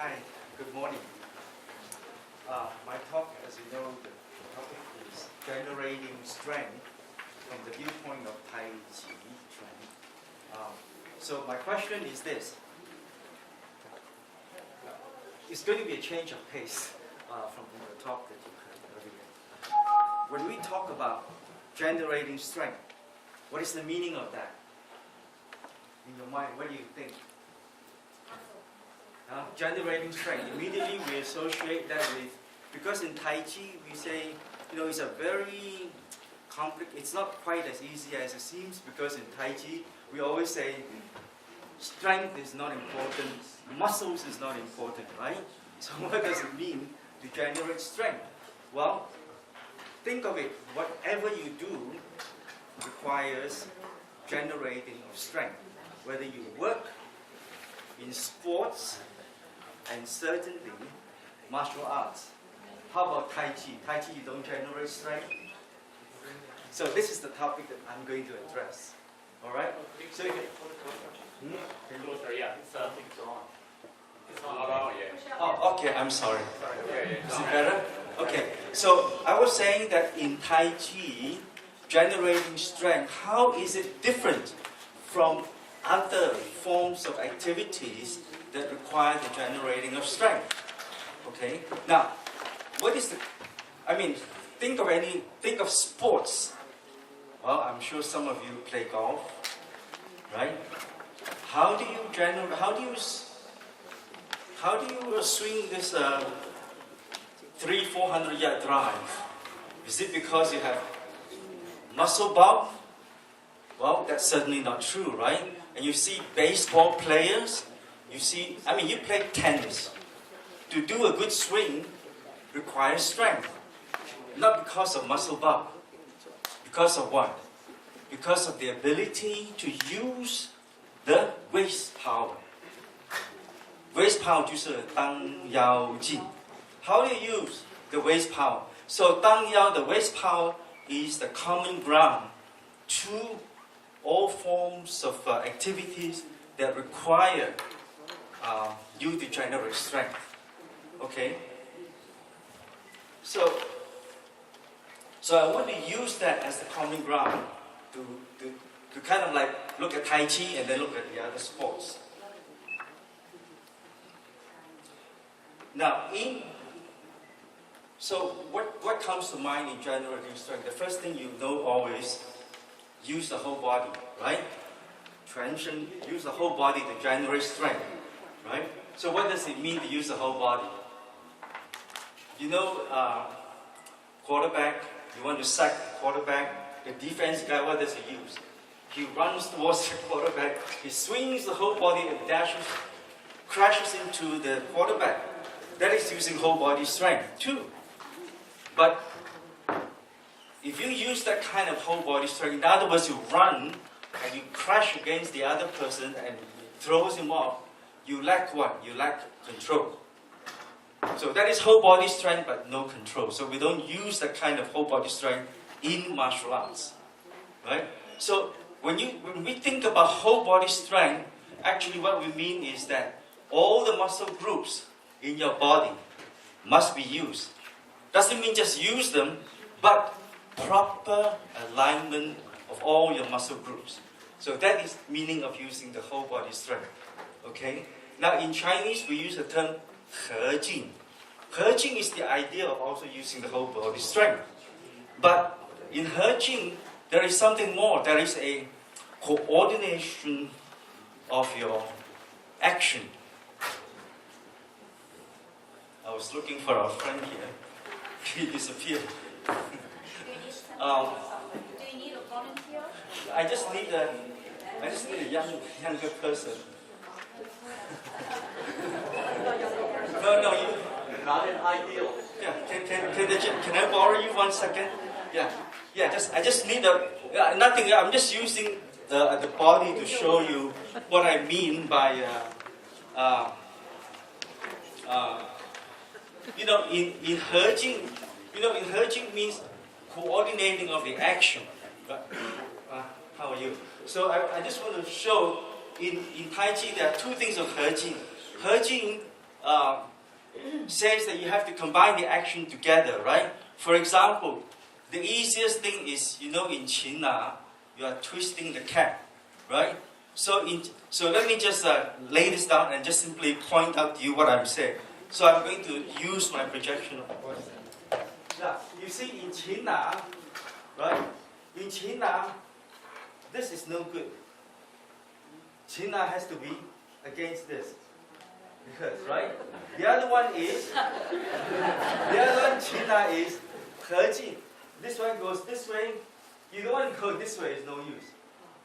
Hi, good morning. My talk, as you know, the topic is generating strength from the viewpoint of Taiji training. So my question is this. It's going to be a change of pace from the talk that you heard earlier. When we talk about generating strength, what is the meaning of that? In your mind, what do you think? Generating strength. Immediately we associate that with, because in Taiji we say, it's a very complex, it's not quite as easy as it seems, because in Taiji we always say strength is not important, muscles is not important, right? So what does it mean to generate strength? Well, think of it, whatever you do requires generating of strength. Whether you work in sports, and certainly martial arts. How about Tai Chi? Tai Chi, you don't generate strength? So this is the topic that I'm going to address. All right? So you can... Yeah, it's on. It's on. Oh, okay, I'm sorry. Is it better? Okay, so I was saying that in Tai Chi, generating strength, how is it different from other forms of activities that require the generating of strength? Okay. Now, what is the? Think of sports. Well, I'm sure some of you play golf, right? How do you swing this 300-400 yard drive? Is it because you have muscle bulk? Well, that's certainly not true, right? And you see baseball players, you play tennis. To do a good swing requires strength. Not because of muscle bulk. Because of what? Because of the ability to use the waist power. Waist power 就是当腰劲. How do you use the waist power? So 当腰, the waist power, is the common ground to all forms of activities that require you to generate strength. Okay? So I want to use that as the common ground to kind of like look at Tai Chi and then look at the other sports. Now, so what comes to mind in generating strength? The first thing you know always, use the whole body, right? Transition, use the whole body to generate strength, right? So what does it mean to use the whole body? Quarterback, you want to sack the quarterback, the defense guy, what does he use? He runs towards the quarterback, he swings the whole body and crashes into the quarterback. That is using whole body strength too. But if you use that kind of whole body strength, in other words, you run and you crash against the other person and throws him off, you lack what? You lack control. So that is whole body strength but no control. So we don't use that kind of whole body strength in martial arts. Right? So when we think about whole body strength, actually what we mean is that all the muscle groups in your body must be used. Doesn't mean just use them, but proper alignment of all your muscle groups. So that is meaning of using the whole body strength. Okay? Now in Chinese we use the term 合劲. 合劲 is the idea of also using the whole body strength. But in 合劲 there is something more. There is a coordination of your action. I was looking for our friend here. He disappeared. Do you need a volunteer? I just need a younger person. No, Not an ideal. yeah. Can I borrow you 1 second? Yeah. I just need nothing. I'm just using the body to show you what I mean by in 合劲. In 合劲 means coordinating of the action. How are you? So I just want to show in Tai Chi there are two things of 合劲. 合劲 says that you have to combine the action together, right? For example, the easiest thing is, in China, you are twisting the cap, right? So let me just lay this down and just simply point out to you what I'm saying. So I'm going to use my projection of course. Now, you see in China, right? In China, this is no good. China has to be against this. Because, right? The other one, China is 合劲. This one goes this way. You don't want to go this way, it's no use.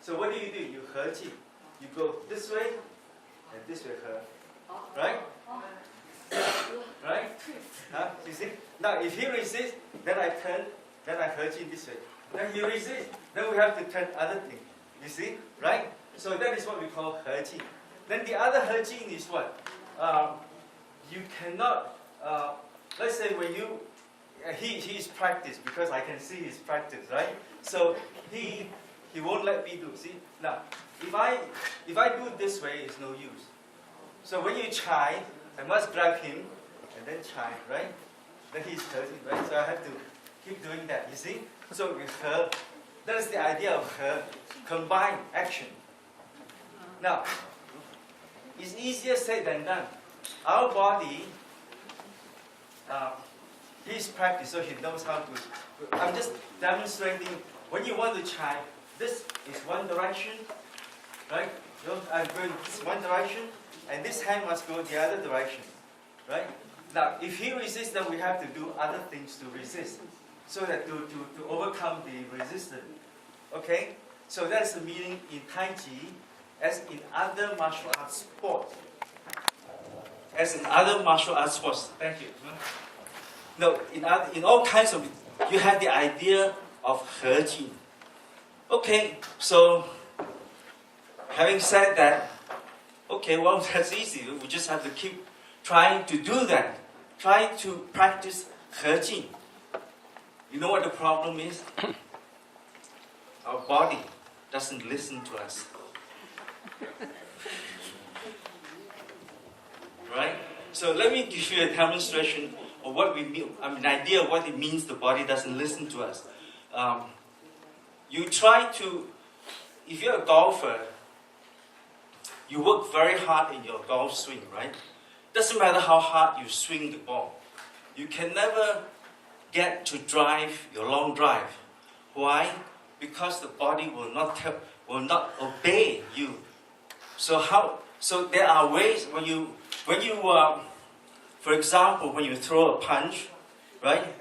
So what do? You 合劲. You go this way, and this way 合. Right? Right? You see? Now, if he resists, then I turn, then I 合劲 this way. Then he resists, then we have to turn other thing. You see? Right? So that is what we call 合劲. Then the other 合劲 is what? You cannot, let's say when you, he's practiced because I can see his practice, right? So he won't let me do. See now, if I do it this way, it's no use. So when you try, I must grab him and then try, right? Then he's hurting, right? So I have to keep doing that. You see? So with her, that is the idea of her combined action. Now, it's easier said than done. Our body, he's practiced, so he knows how to. I'm just demonstrating. When you want to try, this is one direction, right? I'm going this one direction, and this hand must go the other direction, right? Now, if he resists, then we have to do other things to resist, so that to overcome the resistance. Okay? So that's the meaning in Taiji, as in other martial arts sports. As in other martial arts sports. Thank you. No, in all kinds of, you have the idea of 合劲. Okay, so having said that, okay, well, that's easy. We just have to keep trying to do that. Try to practice 合劲. You know what the problem is? Our body doesn't listen to us. Right? So let me give you a demonstration of what we mean, an idea of what it means the body doesn't listen to us. You try to, if you're a golfer, you work very hard in your golf swing, right? Doesn't matter how hard you swing the ball. You can never get to drive your long drive. Why? Because the body will not obey you. So there are ways when you for example, when you throw a punch, right?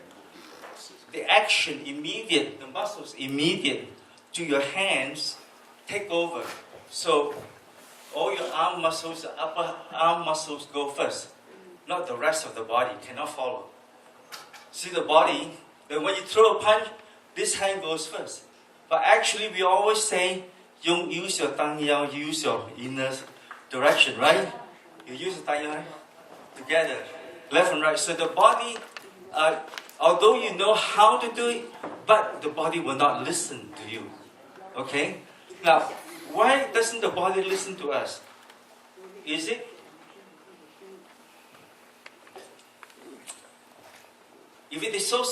The action immediate, the muscles immediate to your hands take over. So all your arm muscles, the upper arm muscles go first. Not the rest of the body, cannot follow. See the body, then when you throw a punch, this hand goes first. But actually we always say, use your tangyao, use your inner direction, right? You use the tangyao together, left and right. So the body, although you know how to do it, but the body will not listen to you. Okay? Now, why doesn't the body listen to us? Is it? If it is so,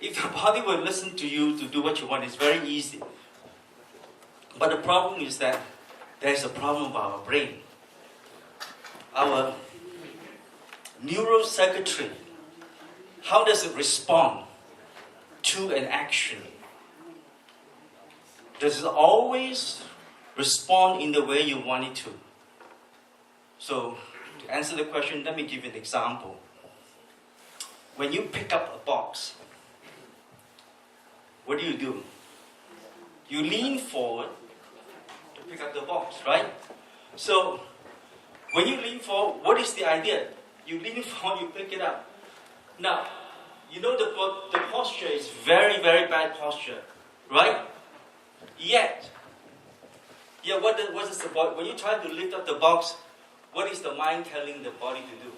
if the body will listen to you to do what you want, it's very easy. But the problem is that there is a problem with our brain. Our neurocircuitry, how does it respond to an action? Does it always respond in the way you want it to? So, to answer the question, let me give you an example. When you pick up a box, what do? You lean forward to pick up the box, right? So, when you lean forward, what is the idea? You lean forward, you pick it up. Now, you know the posture is very, very bad posture, right? Yet, what is the body? When you try to lift up the box, what is the mind telling the body to do?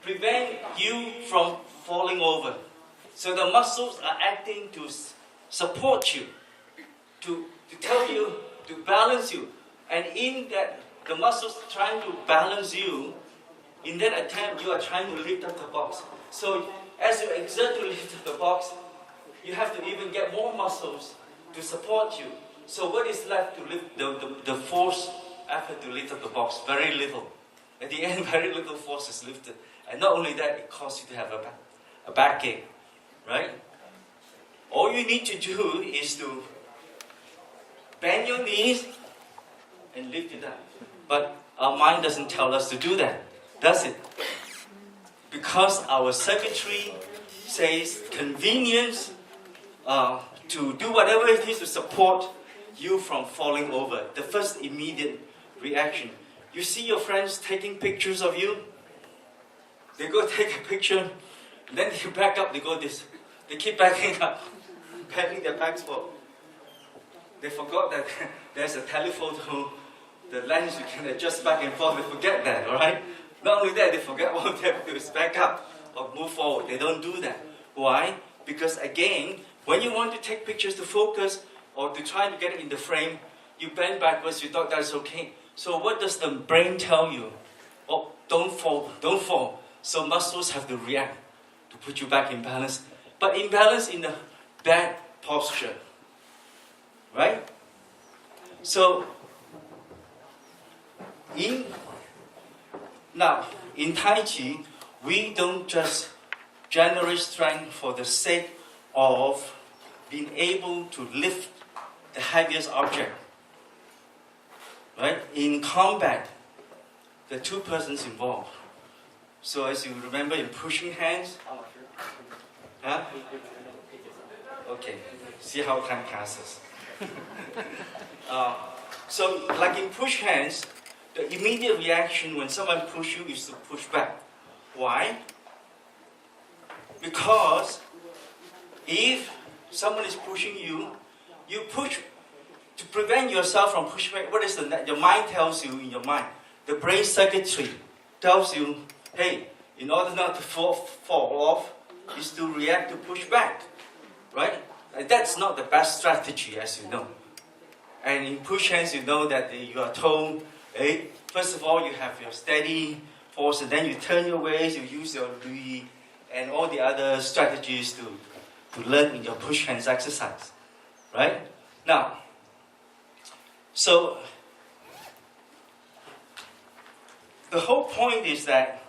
Prevent you from falling over. So the muscles are acting to support you, to tell you, to balance you. And in that the muscles trying to balance you. In that attempt, you are trying to lift up the box. So as you exert to lift up the box, you have to even get more muscles to support you. So what is left to lift the force effort to lift up the box? Very little. At the end, very little force is lifted. And not only that, it causes you to have a backache, right? All you need to do is to bend your knees and lift it up. But our mind doesn't tell us to do that, does it? Because our circuitry says convenience to do whatever it is to support you from falling over. The first immediate reaction. You see your friends taking pictures of you. They go take a picture, then they back up, they go this. They keep backing up, backing their backs forward. They forgot that there's a telephoto, the lens you can adjust back and forth. They forget that, alright? Not only that, they forget what they have to do is back up or move forward. They don't do that. Why? Because again, when you want to take pictures to focus or to try to get it in the frame, you bend backwards, you thought that's okay. So what does the brain tell you? Oh, don't fall, don't fall. So muscles have to react to put you back in balance. But in balance in a bad posture. Right? So, in Taiji, we don't just generate strength for the sake of being able to lift the heaviest object. Right? In combat, there are two persons involved. So as you remember in pushing hands, huh? Okay, see how time passes. So like in push hands, the immediate reaction when someone pushes you is to push back. Why? Because if someone is pushing you, you push to prevent yourself from pushing back. What is your mind tells you in your mind? The brain circuitry tells you, hey, in order not to fall off, is to react to push back, right? That's not the best strategy, as you know. And in push hands, you know that you are told, hey, first of all, you have your steady force, and then you turn your waist, you use your Lui, and all the other strategies to learn in your push hands exercise, right? Now, so the whole point is that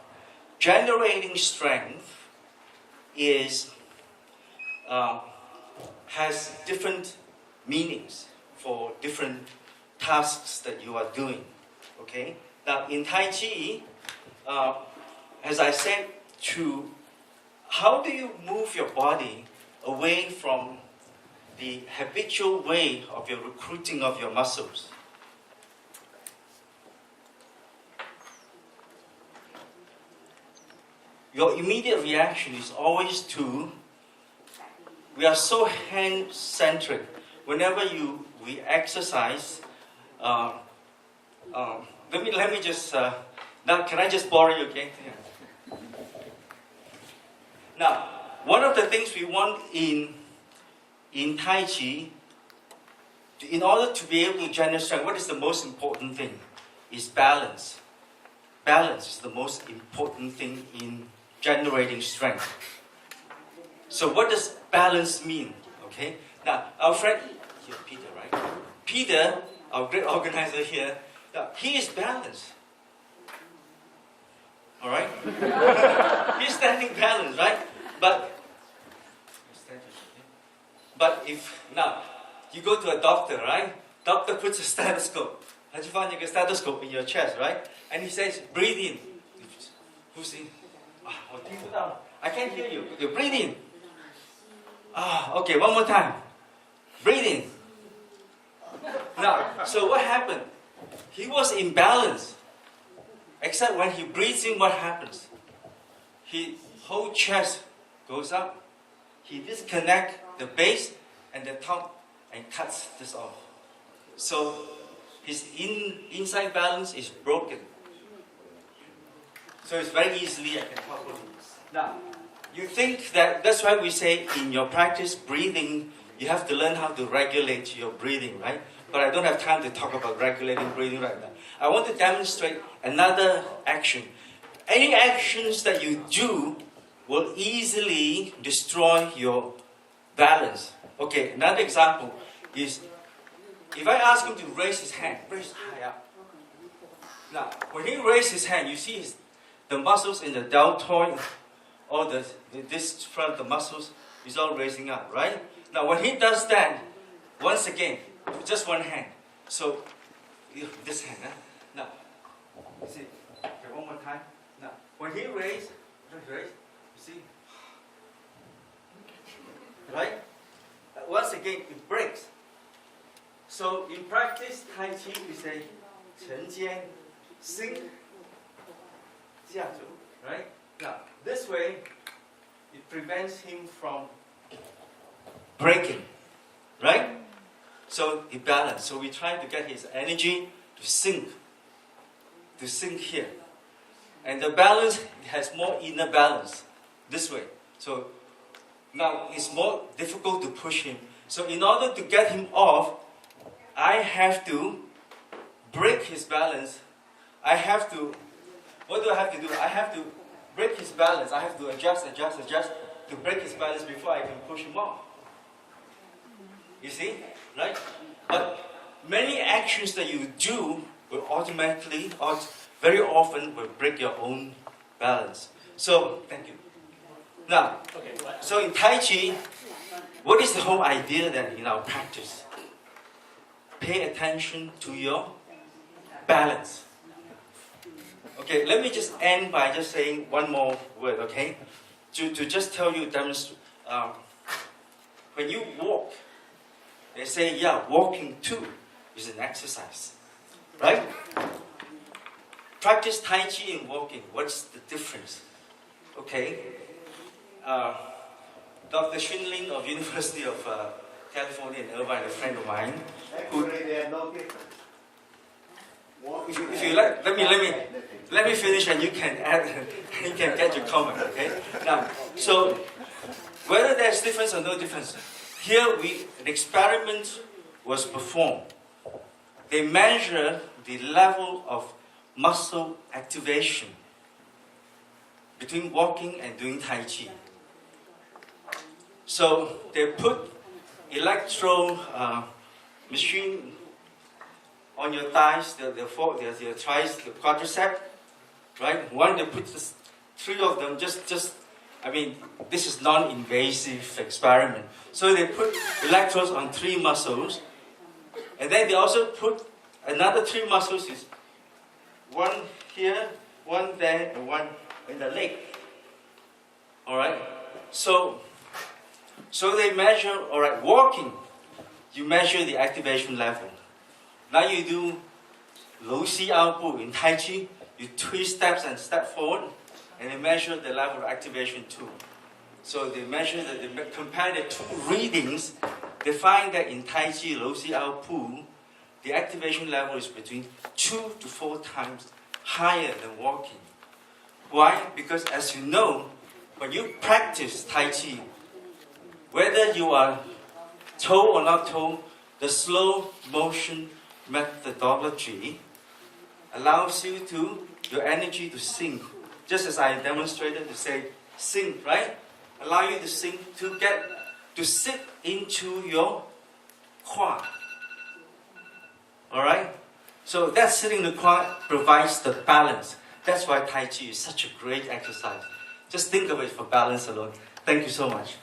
generating strength has different meanings for different tasks that you are doing. Okay. Now in Taiji, as I said, how do you move your body away from the habitual way of your recruiting of your muscles? Your immediate reaction is always we are so hand-centric. Whenever we exercise, let me just, now can I just borrow you again? Yeah. Now, one of the things we want in Taiji, in order to be able to generate strength, what is the most important thing? Is balance. Balance is the most important thing in generating strength. So what does balance mean? Okay. Now our friend here, Peter, right? Peter, our great organizer here, now, he is balanced. All right. He's standing balanced, right? But if now you go to a doctor, right? Doctor puts a stethoscope. Has you found a stethoscope in your chest, right? And he says, breathe in. Who's in? I can't hear you. Okay, breathe in. Okay, one more time. Breathe in. Now, so what happened? He was in balance. Except when he breathes in, what happens? His whole chest goes up. He disconnects the base and the top and cuts this off. So his inside balance is broken. So it's very easily I can topple him. Now, you think that's why we say in your practice breathing, you have to learn how to regulate your breathing, right? but I don't have time to talk about regulating breathing right now. I want to demonstrate another action. Any actions that you do will easily destroy your balance. Okay, another example is if I ask him to raise his hand, raise high up. Now, when he raises his hand, you see the muscles in the deltoid, or this front of the muscles is all raising up, right? Now, when he does that, once again, just one hand. So, this hand. Now, you see, okay, one more time. Now, when he raises, you see, right? Once again, it breaks. So, in practice, Tai Chi, we say, 沉肩 sink 下足, right? Now, this way, it prevents him from breaking, right? So he balanced. So we try to get his energy to sink here. And the balance has more inner balance this way. So now it's more difficult to push him. So in order to get him off, I have to break his balance. What do I have to do? I have to break his balance. I have to adjust to break his balance before I can push him off. You see? Right? But many actions that you do will automatically, or very often, will break your own balance. So, thank you. Now, so in Tai Chi, what is the whole idea then in our practice? Pay attention to your balance. Okay, let me just end by just saying one more word, okay? To just tell you, demonstrate. When you walk, they say, yeah, walking too is an exercise, right? Practice Tai Chi and walking. What's the difference? Okay. Dr. Xunlin of University of California in Irvine, a friend of mine, who, if you like, let me finish and you can add, you can get your comment, okay? Now, so whether there's difference or no difference, here an experiment was performed. They measure the level of muscle activation between walking and doing Tai Chi. So they put electro machine on your thighs, the thighs, the quadricep, right? One, they put three of them, this is non-invasive experiment. So they put electrodes on three muscles, and then they also put another three muscles, is one here, one there, and one in the leg. All right? So they measure, all right, walking, you measure the activation level. Now you do low C output in Tai Chi, you 3 steps and step forward, and they measure the level of activation too. So they compare the two readings, they find that in Tai Chi low C output, the activation level is between 2 to 4 times higher than walking. Why? Because as you know, when you practice Tai Chi, whether you are toe or not toe, the slow motion methodology allows your energy to sink. Just as I demonstrated to say sink, right? Allow you to sink to sit into your quad. Alright? So that sitting in the quad provides the balance. That's why Tai Chi is such a great exercise. Just think of it for balance alone. Thank you so much.